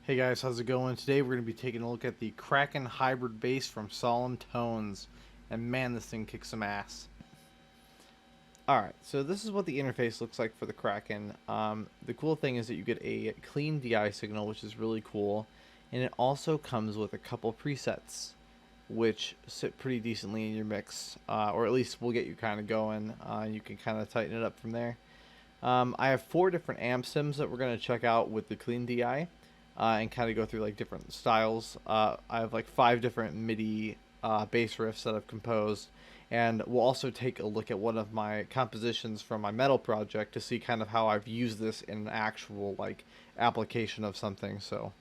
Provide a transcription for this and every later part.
Hey guys, how's it going? Today we're going to be taking a look at the Kraken Hybrid bass from Solemn Tones. And man, this thing kicks some ass. Alright, so this is what the interface looks like for the Kraken. The cool thing is that you get a clean DI signal, which is really cool. And it also comes with a couple presets, which sit pretty decently in your mix. Or at least will get you kind of going. You can kind of tighten it up from there. I have 4 different amp sims that we're going to check out with the clean DI. And kind of go through like different styles. I have like 5 different MIDI bass riffs that I've composed, and we'll also take a look at one of my compositions from my metal project to see kind of how I've used this in an actual like application of something. So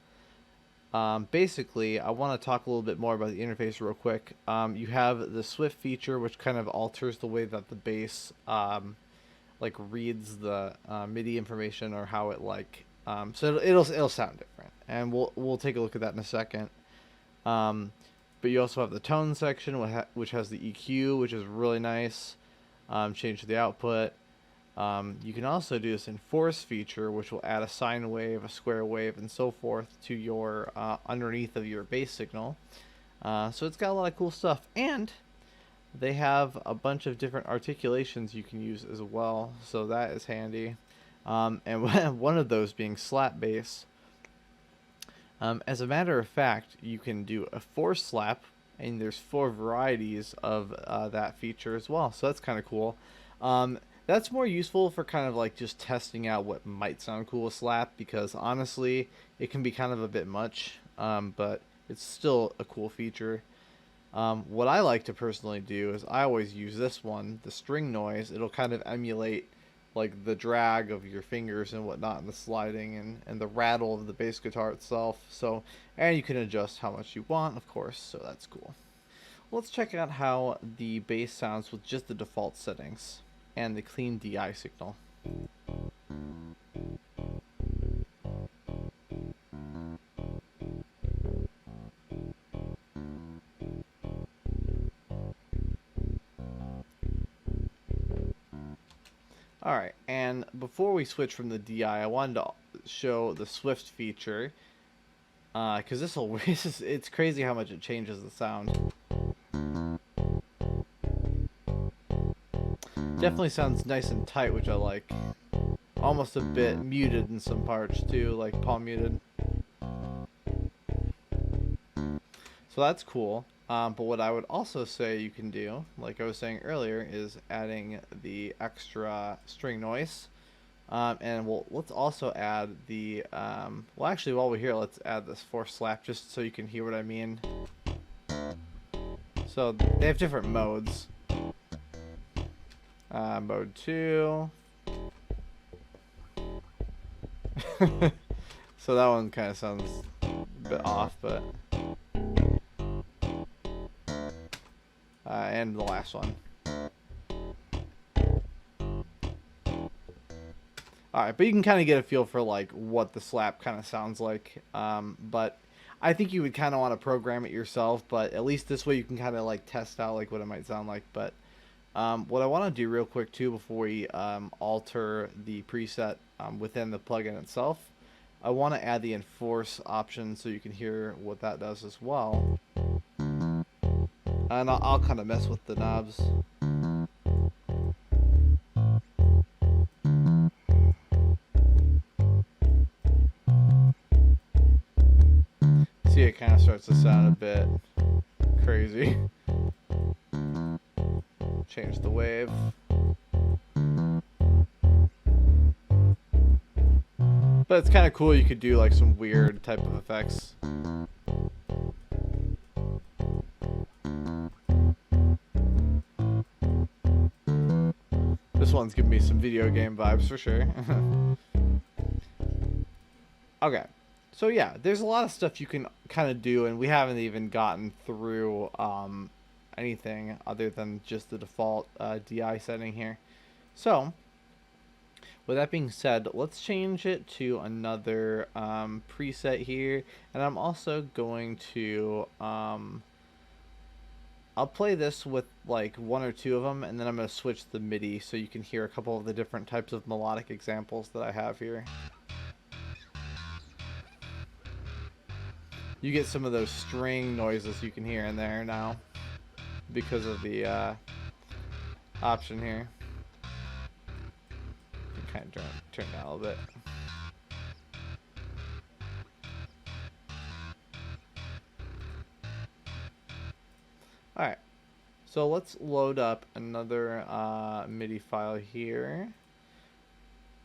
basically, I want to talk a little bit more about the interface real quick. You have the Swift feature, which kind of alters the way that the bass like reads the MIDI information, or how it like so it'll sound different, and we'll take a look at that in a second. But you also have the tone section, which has the EQ, which is really nice. Change the output. You can also do this enforce feature, which will add a sine wave, a square wave, and so forth to your underneath of your bass signal. So it's got a lot of cool stuff, and they have a bunch of different articulations you can use as well, so that is handy. And one of those being slap bass. As a matter of fact, you can do a 4 slap, and there's 4 varieties of that feature as well, so that's kind of cool. That's more useful for kind of like just testing out what might sound cool with slap, because honestly, it can be kind of a bit much, but it's still a cool feature. What I like to personally do is I always use this one, the string noise. It'll kind of emulate like the drag of your fingers and whatnot, and the sliding and the rattle of the bass guitar itself. So, and you can adjust how much you want, of course, so that's cool. Let's check out how the bass sounds with just the default settings and the clean DI signal. Alright, and before we switch from the DI, I wanted to show the Swift feature, because it's crazy how much it changes the sound. Definitely sounds nice and tight, which I like. Almost a bit muted in some parts too, like palm muted. So that's cool. But what I would also say you can do, like I was saying earlier, is adding the extra string noise. And let's also add the, well actually while we're here, let's add this 4 slap just so you can hear what I mean. So they have different modes. Mode 2. So that one kind of sounds a bit off, but... and the last one. Alright, but you can kind of get a feel for like what the slap kind of sounds like. But I think you would kind of want to program it yourself, but at least this way you can kind of like test out like what it might sound like. But what I want to do real quick too before we alter the preset within the plugin itself, I want to add the enforce option so you can hear what that does as well. And I'll kind of mess with the knobs. See, it kind of starts to sound a bit crazy. Change the wave. But it's kind of cool, you could do like some weird type of effects. This one's giving me some video game vibes for sure. Okay, so yeah, there's a lot of stuff you can kind of do, and we haven't even gotten through anything other than just the default DI setting here. So, with that being said, let's change it to another preset here, and I'm also going to I'll play this with like 1 or 2 of them, and then I'm going to switch the MIDI so you can hear a couple of the different types of melodic examples that I have here. you get some of those string noises you can hear in there now because of the option here. Kind of turn down a little bit. Alright, so let's load up another MIDI file here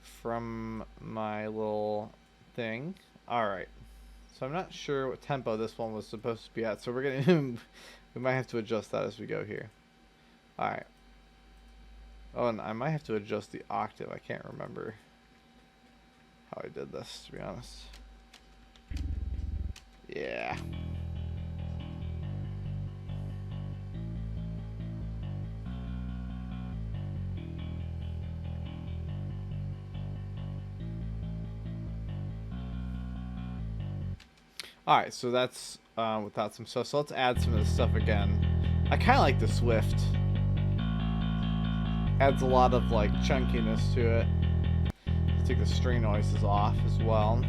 from my little thing. Alright, so I'm not sure what tempo this one was supposed to be at, so we're gonna we might have to adjust that as we go here. Alright. Oh, and I might have to adjust the octave. I can't remember how I did this, to be honest. Yeah. Alright, so that's without some stuff. So let's add some of this stuff again. I kind of like the Swift. Adds a lot of like chunkiness to it. Let's take the string noises off as well.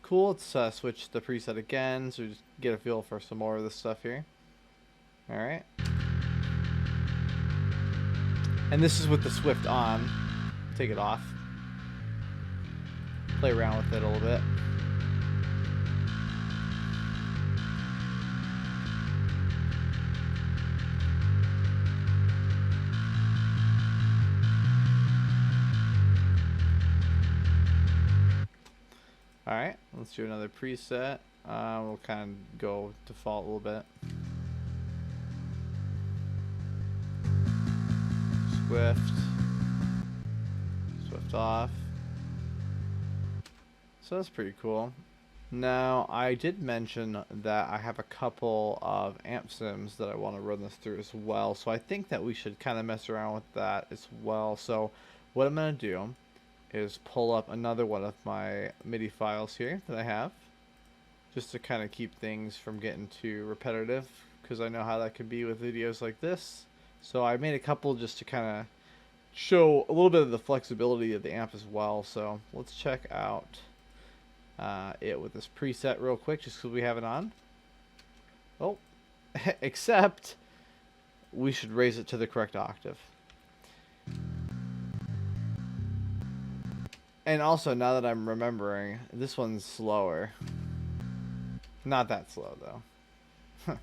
Cool, let's switch the preset again so we just get a feel for some more of this stuff here. Alright. And this is with the Swift on. Take it off. Play around with it a little bit. Alright, let's do another preset. We'll kind of go default a little bit. Swift off. So that's pretty cool. Now, I did mention that I have a couple of amp sims that I want to run this through as well. So I think that we should kind of mess around with that as well. So what I'm going to do is pull up another one of my MIDI files here that I have, just to kind of keep things from getting too repetitive, because I know how that could be with videos like this. So I made a couple just to kind of show a little bit of the flexibility of the amp as well. So let's check out it with this preset real quick, just because we have it on. Oh, except we should raise it to the correct octave. And also, now that I'm remembering, this one's slower. Not that slow, though.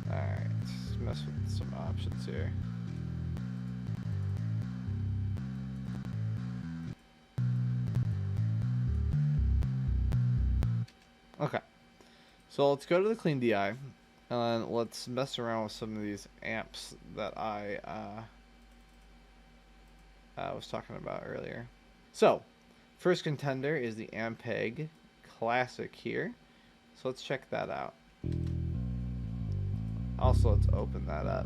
Alright, let's mess with some options here. Okay, so let's go to the clean DI. And let's mess around with some of these amps that I was talking about earlier. So, first contender is the Ampeg Classic here. So let's check that out. Also, let's open that up.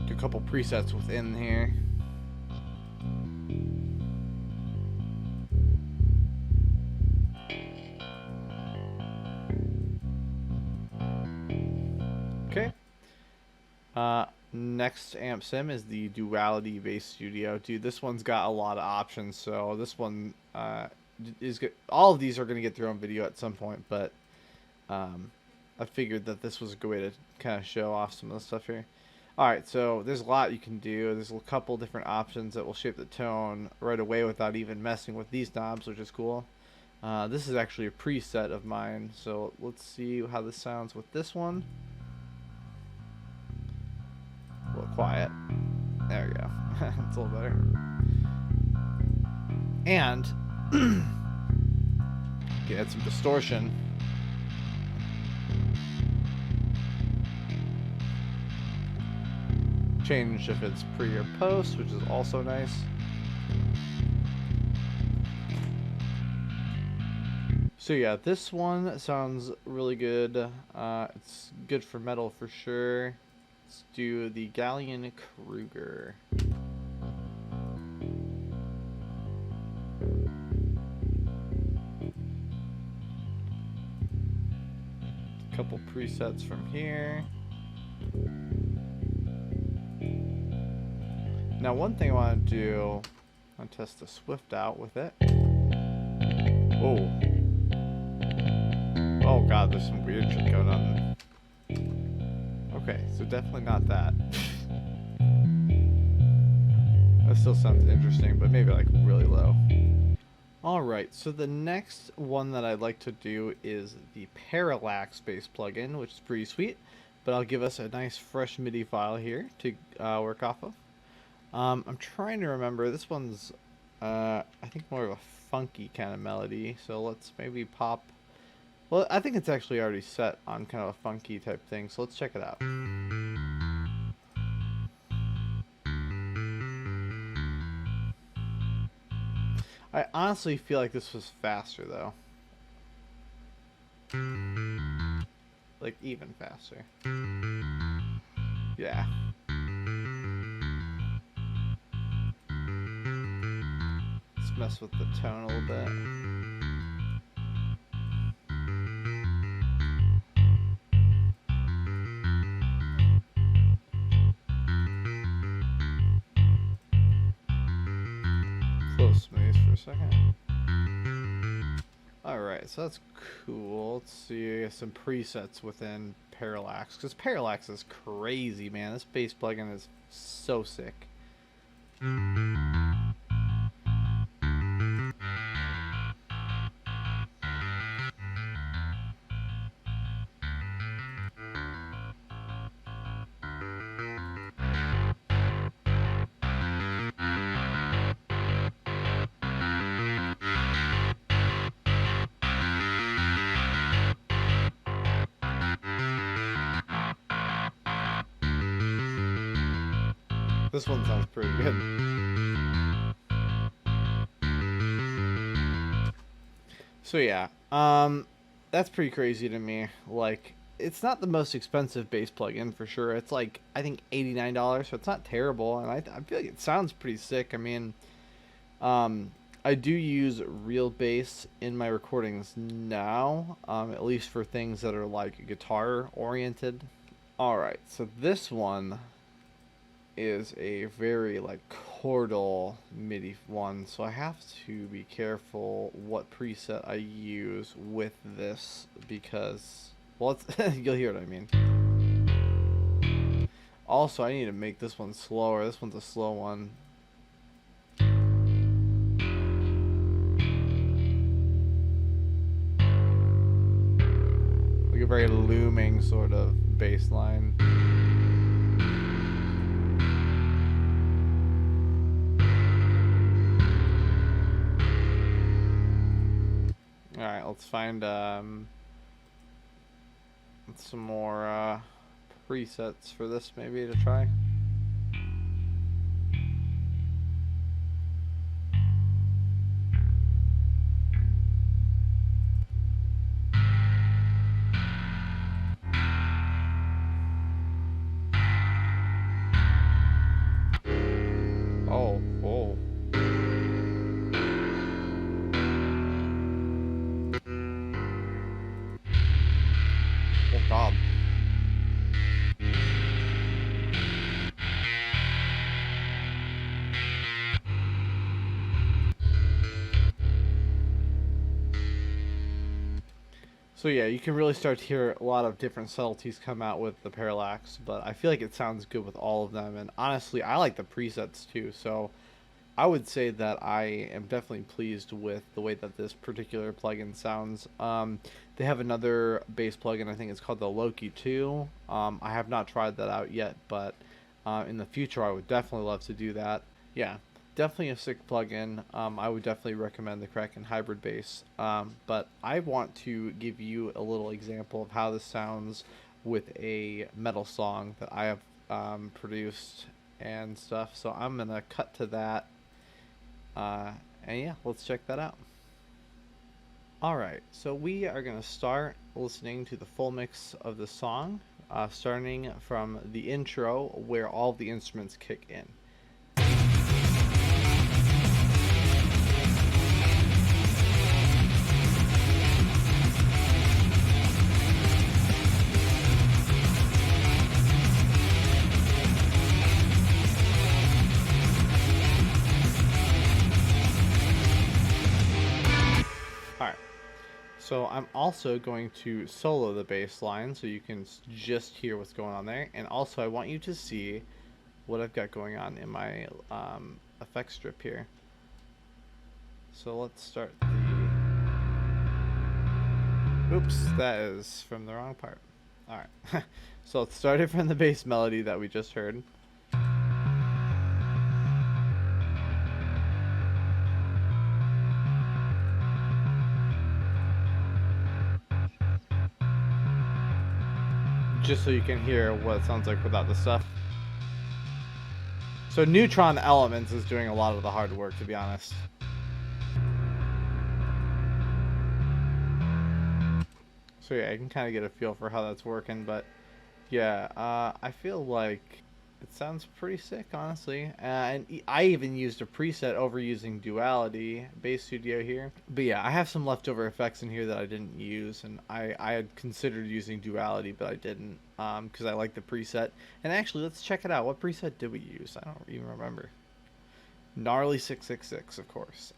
Do a couple presets within here. Okay. Next amp sim is the Duality Bass Studio. Dude, this one's got a lot of options. So this one is good. All of these are going to get their own video at some point, but I figured that this was a good way to kind of show off some of the stuff here. Alright, so there's a lot you can do. There's a couple different options that will shape the tone right away without even messing with these knobs, which is cool. This is actually a preset of mine, so let's see how this sounds with this one. A little quiet. There we go. It's a little better. And you can add some distortion. Change if it's pre or post, which is also nice. So yeah, this one sounds really good. It's good for metal for sure. Let's do the Galleon Kruger. Couple presets from here. Now, one thing I want to do, I want to test the Swift out with it. Oh. Oh god, there's some weird shit going on. Okay, so definitely not that. That still sounds interesting, but maybe like really low. Alright, so the next one that I'd like to do is the Parallax Bass plugin, which is pretty sweet, but I'll give us a nice fresh MIDI file here to work off of. I'm trying to remember, this one's I think more of a funky kind of melody, so let's maybe pop. Well, I think it's actually already set on kind of a funky type thing, so let's check it out. I honestly feel like this was faster though. Like even faster. Yeah. Let's mess with the tone a little bit. Close smooth for a second. Alright, so that's cool. Let's see some presets within Parallax, because Parallax is crazy, man. This bass plugin is so sick. This one sounds pretty good. So yeah, that's pretty crazy to me. Like, it's not the most expensive bass plugin for sure. It's like, I think $89, so it's not terrible, and I feel like it sounds pretty sick. I mean, I do use real bass in my recordings now, at least for things that are like guitar oriented. Alright, so this one is a very like chordal MIDI one, so I have to be careful what preset I use with this, because, well, it's you'll hear what I mean. Also, I need to make this one slower. This one's a slow one. Like a very looming sort of bass line. Alright, let's find some more presets for this maybe to try. Oh, whoa. Oh god. So yeah, you can really start to hear a lot of different subtleties come out with the Parallax, but I feel like it sounds good with all of them, and honestly, I like the presets too, so I would say that I am definitely pleased with the way that this particular plugin sounds. They have another bass plugin, I think it's called the Loki 2. I have not tried that out yet, but in the future I would definitely love to do that. Yeah, definitely a sick plugin. I would definitely recommend the Kraken Hybrid bass. But I want to give you a little example of how this sounds with a metal song that I have produced and stuff. So I'm going to cut to that. And yeah, let's check that out. Alright, so we are going to start listening to the full mix of the song, starting from the intro where all the instruments kick in. So I'm also going to solo the bass line so you can just hear what's going on there. And also I want you to see what I've got going on in my effect strip here. So let's start the... Oops, that is from the wrong part. Alright, so let's start it from the bass melody that we just heard. Just so you can hear what it sounds like without the stuff. So Neutron Elements is doing a lot of the hard work, to be honest. So yeah, I can kind of get a feel for how that's working, but yeah, I feel like it sounds pretty sick, honestly. And I even used a preset over using Duality Bass Studio here. But yeah, I have some leftover effects in here that I didn't use, and I had considered using Duality, but I didn't, because I like the preset. And actually, let's check it out. What preset did we use? I don't even remember. Gnarly 666, of course.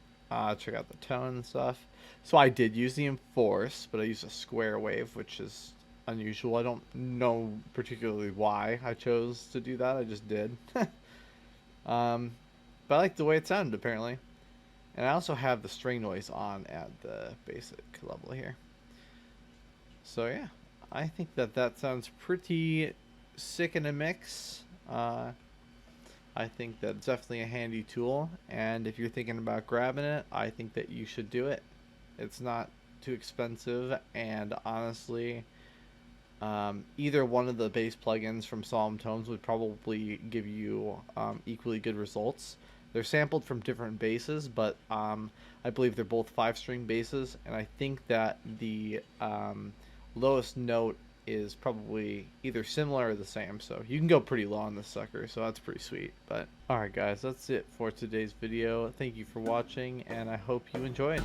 Check out the tone and stuff. So I did use the Enforce, but I used a square wave, which is unusual. I don't know particularly why I chose to do that. I just did. But I like the way it sounded, apparently. And I also have the string noise on at the basic level here. So yeah, I think that sounds pretty sick in a mix. I think that's definitely a handy tool, and if you're thinking about grabbing it, I think that you should do it. It's not too expensive, and honestly, either one of the bass plugins from Solemn Tones would probably give you equally good results. They're sampled from different basses, but I believe they're both 5-string basses, and I think that the lowest note is probably either similar or the same, so you can go pretty low on this sucker, so that's pretty sweet. But alright guys, that's it for today's video. Thank you for watching, and I hope you enjoyed.